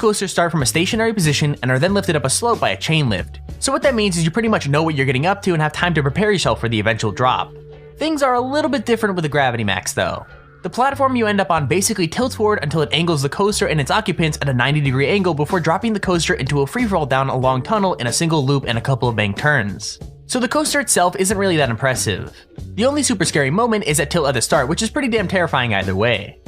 Coasters start from a stationary position and are then lifted up a slope by a chain lift. So what that means is you pretty much know what you're getting up to and have time to prepare yourself for the eventual drop. Things are a little bit different with the Gravity Max though. The platform you end up on basically tilts forward until it angles the coaster and its occupants at a 90-degree angle before dropping the coaster into a freefall down a long tunnel in a single loop and a couple of banked turns. So the coaster itself isn't really that impressive. The only super scary moment is that tilt at the start, which is pretty damn terrifying either way.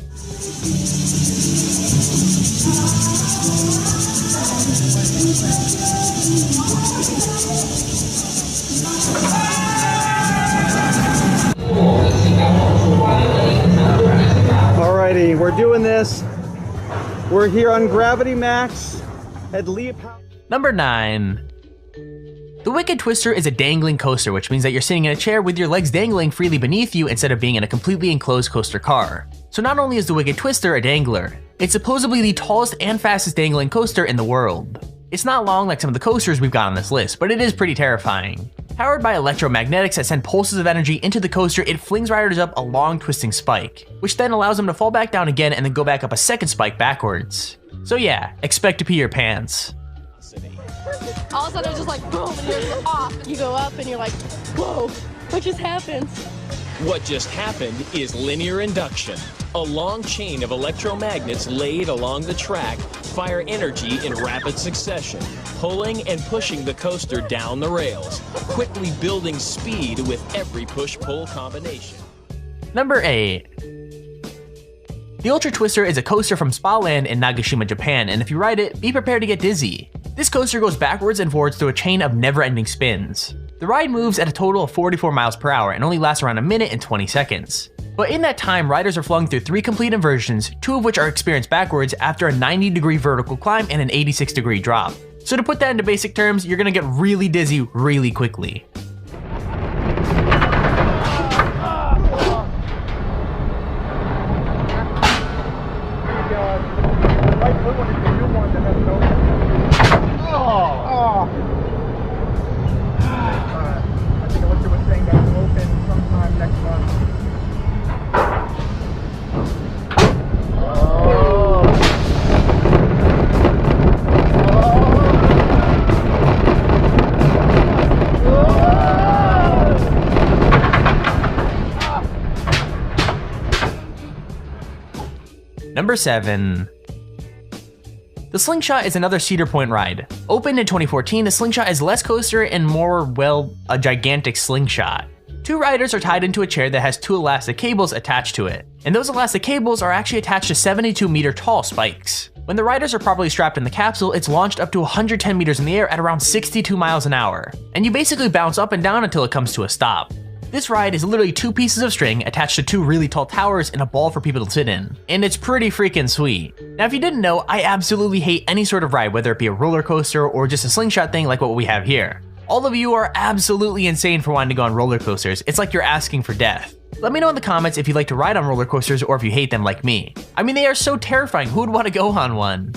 Alrighty, we're doing this. We're here on Gravity Max at Leap. Number 9. The Wicked Twister is a dangling coaster, which means that you're sitting in a chair with your legs dangling freely beneath you instead of being in a completely enclosed coaster car. So not only is the Wicked Twister a dangler, it's supposedly the tallest and fastest dangling coaster in the world. It's not long like some of the coasters we've got on this list, but it is pretty terrifying. Powered by electromagnetics that send pulses of energy into the coaster, it flings riders up a long twisting spike, which then allows them to fall back down again and then go back up a second spike backwards. So yeah, expect to pee your pants. All of a sudden it's just like boom and you're just off. You go up and you're like, whoa, what just happened? What just happened is linear induction. A long chain of electromagnets laid along the track fire energy in rapid succession, pulling and pushing the coaster down the rails, quickly building speed with every push-pull combination. Number 8. The Ultra Twister is a coaster from Spa Land in Nagashima, Japan, and if you ride it, be prepared to get dizzy. This coaster goes backwards and forwards through a chain of never-ending spins. The ride moves at a total of 44 miles per hour and only lasts around a minute and 20 seconds. But in that time, riders are flung through 3 complete inversions, 2 of which are experienced backwards after a 90-degree vertical climb and an 86-degree drop. So to put that into basic terms, you're gonna get really dizzy really quickly. Number 7. The Slingshot is another Cedar Point ride. Opened in 2014, the Slingshot is less coaster and more, well, a gigantic slingshot. 2 riders are tied into a chair that has 2 elastic cables attached to it, and those elastic cables are actually attached to 72-meter tall spikes. When the riders are properly strapped in the capsule, it's launched up to 110 meters in the air at around 62 miles an hour, and you basically bounce up and down until it comes to a stop. This ride is literally 2 pieces of string attached to 2 really tall towers and a ball for people to sit in, and it's pretty freaking sweet. Now if you didn't know, I absolutely hate any sort of ride, whether it be a roller coaster or just a slingshot thing like what we have here. All of you are absolutely insane for wanting to go on roller coasters. It's like you're asking for death. Let me know in the comments if you like to ride on roller coasters or if you hate them like me. I mean, they are so terrifying. Who would want to go on one?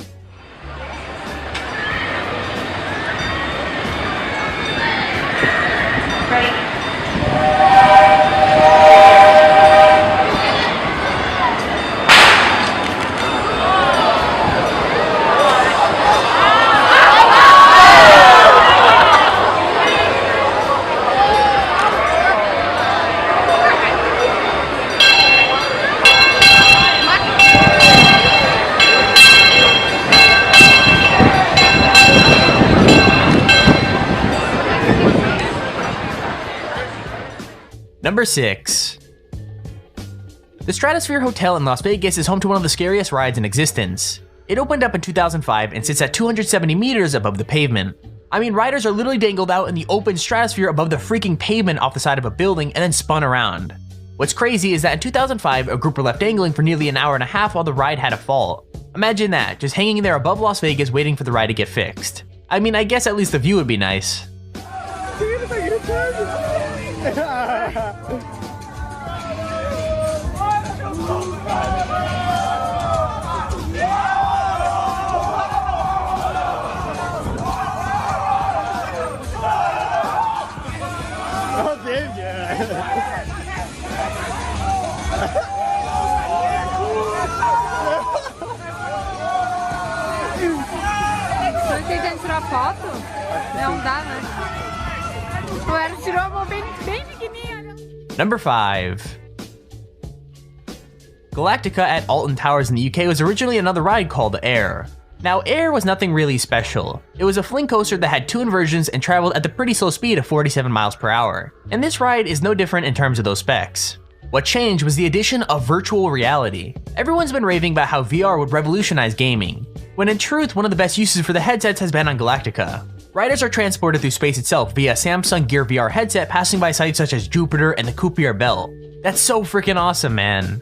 Number 6. The Stratosphere Hotel in Las Vegas is home to one of the scariest rides in existence. It opened up in 2005 and sits at 270 meters above the pavement. I mean, riders are literally dangled out in the open stratosphere above the freaking pavement off the side of a building and then spun around. What's crazy is that in 2005, a group were left dangling for nearly an hour and a half while the ride had a fault. Imagine that, just hanging there above Las Vegas waiting for the ride to get fixed. I mean, I guess at least the view would be nice. tirar foto? Não dá, né? O Eros tirou a mão bem pequenininha. Né? Number 5. Galactica at Alton Towers in the UK was originally another ride called Air. Now, Air was nothing really special. It was a fling coaster that had 2 inversions and traveled at the pretty slow speed of 47 miles per hour. And this ride is no different in terms of those specs. What changed was the addition of virtual reality. Everyone's been raving about how VR would revolutionize gaming, when in truth, one of the best uses for the headsets has been on Galactica. Riders are transported through space itself via Samsung Gear VR headset, passing by sites such as Jupiter and the Kuiper Belt. That's so freaking awesome, man.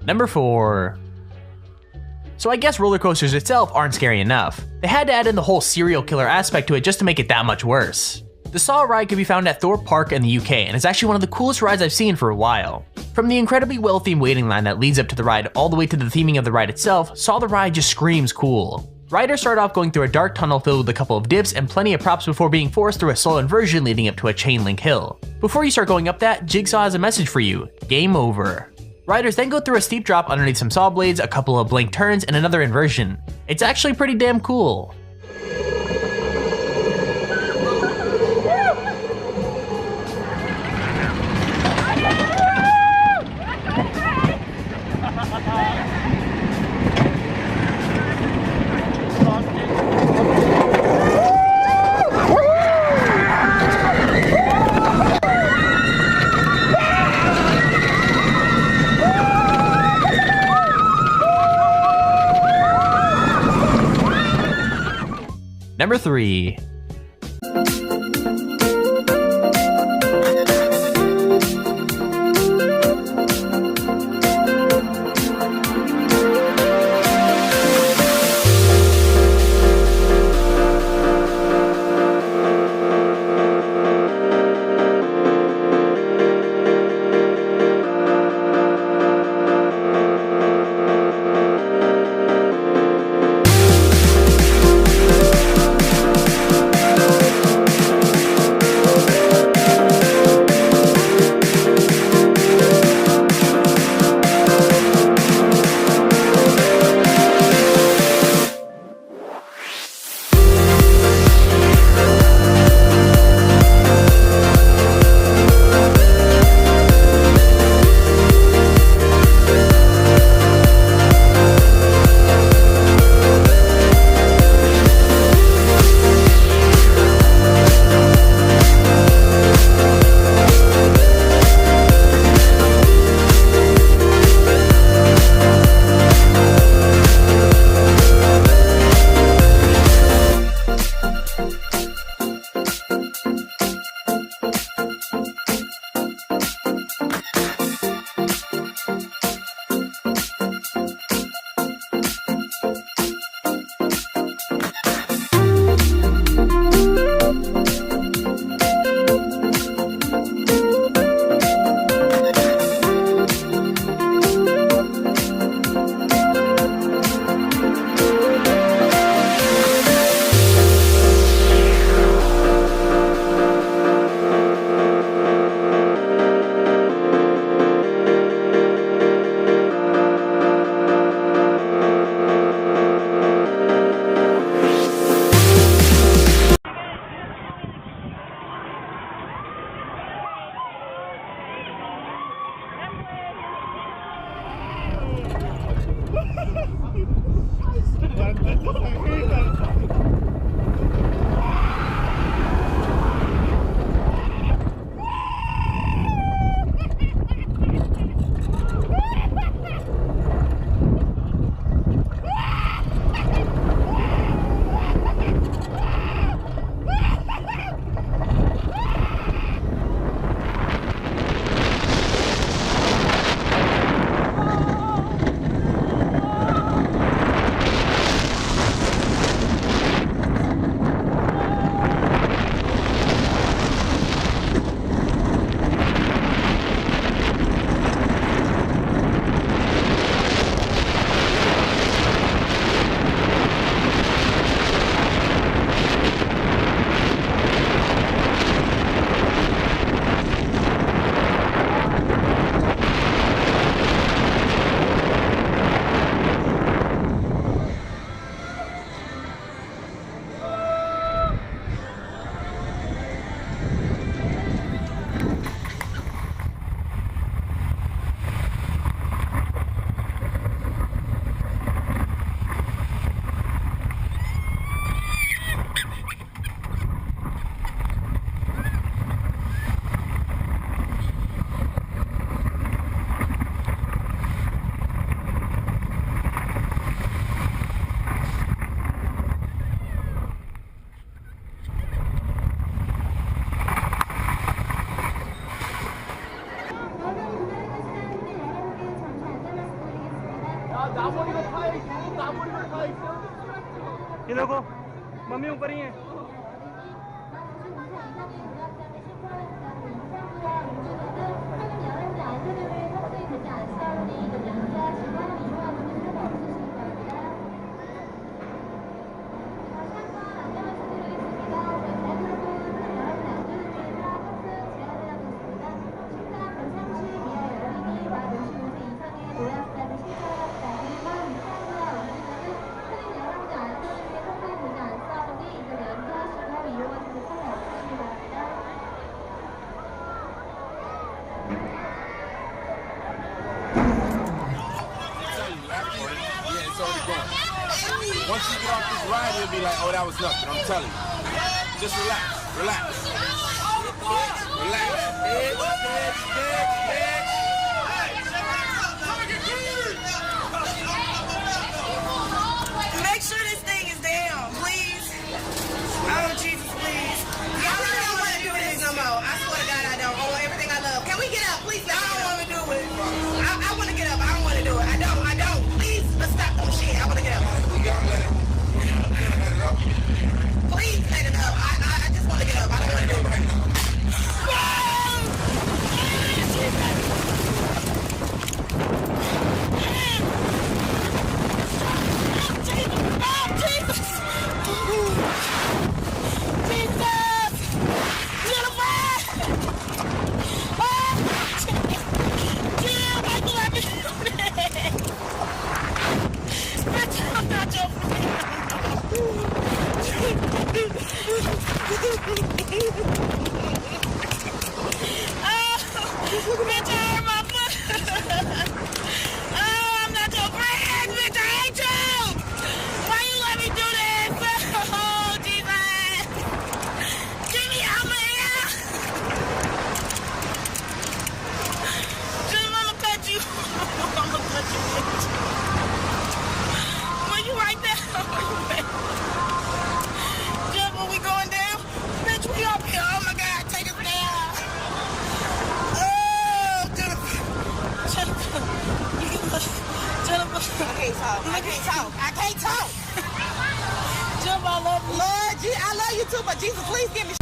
Number 4. So I guess roller coasters itself aren't scary enough. They had to add in the whole serial killer aspect to it just to make it that much worse. The Saw ride can be found at Thorpe Park in the UK and is actually one of the coolest rides I've seen for a while. From the incredibly well-themed waiting line that leads up to the ride all the way to the theming of the ride itself, Saw the ride just screams cool. Riders start off going through a dark tunnel filled with a couple of dips and plenty of props before being forced through a slow inversion leading up to a chain link hill. Before you start going up that, Jigsaw has a message for you: game over. Riders then go through a steep drop underneath some saw blades, a couple of blank turns, and another inversion. It's actually pretty damn cool. Number 3. लोगों mummy ऊपर ही है Once you get off this ride, you'll be like, oh, that was nothing. I'm telling you. Just relax. Relax. Relax. Make sure this thing is down, please. Oh, Jesus, please. Y'all really don't want to do this no more. I swear to God, I don't. Oh, everything I love. Can we get up, please? I don't want to do it. I want to get up. I don't want to do it. I don't. Please, let's stop doing shit. I want to get up. Please let it up. I just want to get up. I don't want to do it right now. I can't talk. Jim, I love you. Lord, I love you too, but Jesus, please give me.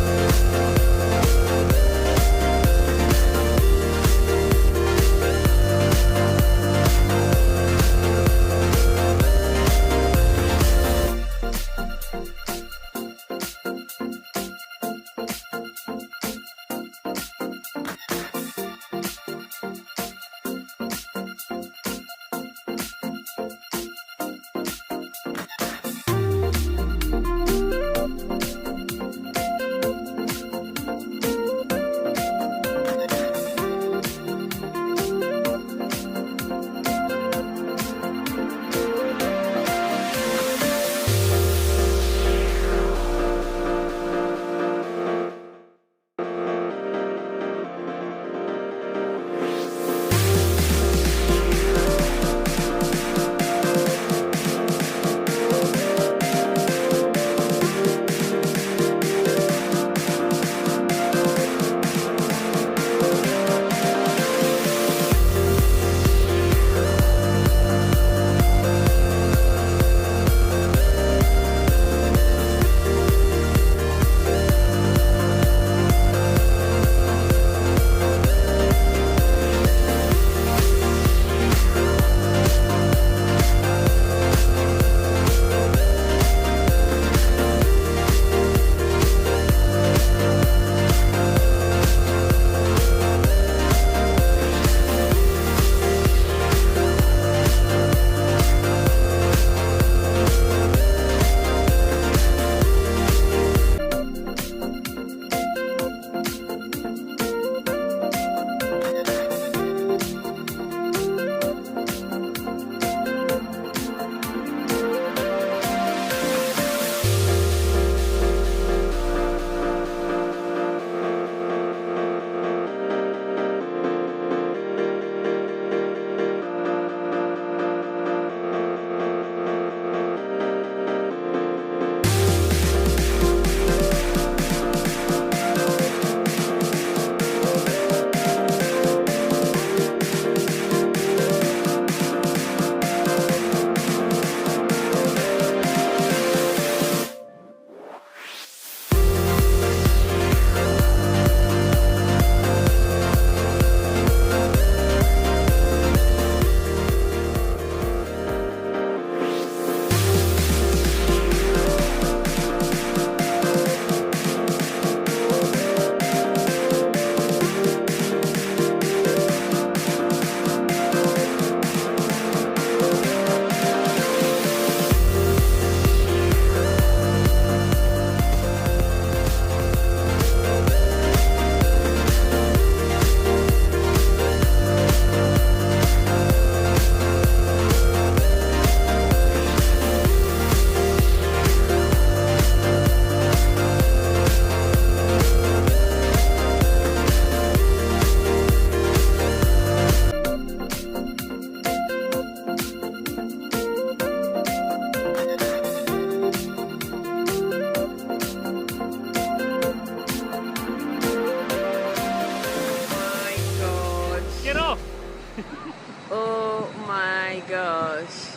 gosh.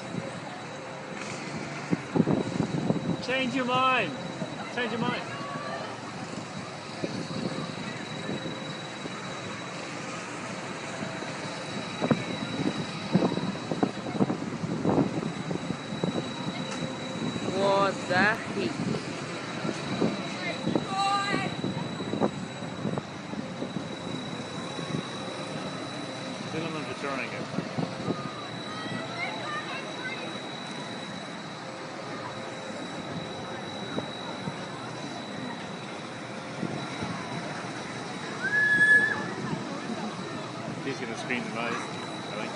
Change your mind. Change your mind. What the heck? Gentlemen for trying it. He's going to scream the most, I think.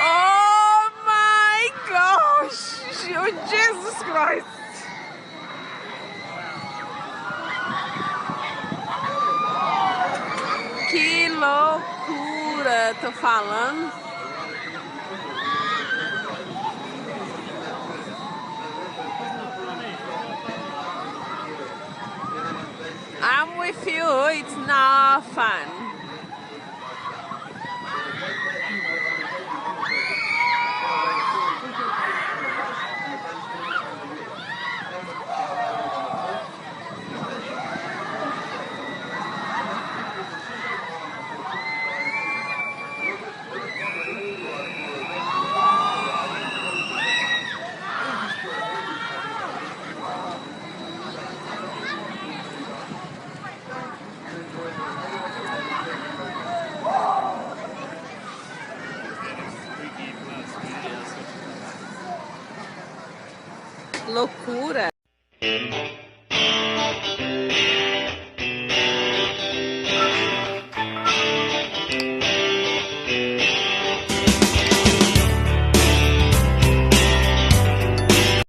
Oh my gosh! Oh, Jesus Christ! Que loucura, tô falando. I'm with you, it's not fun. Loucura.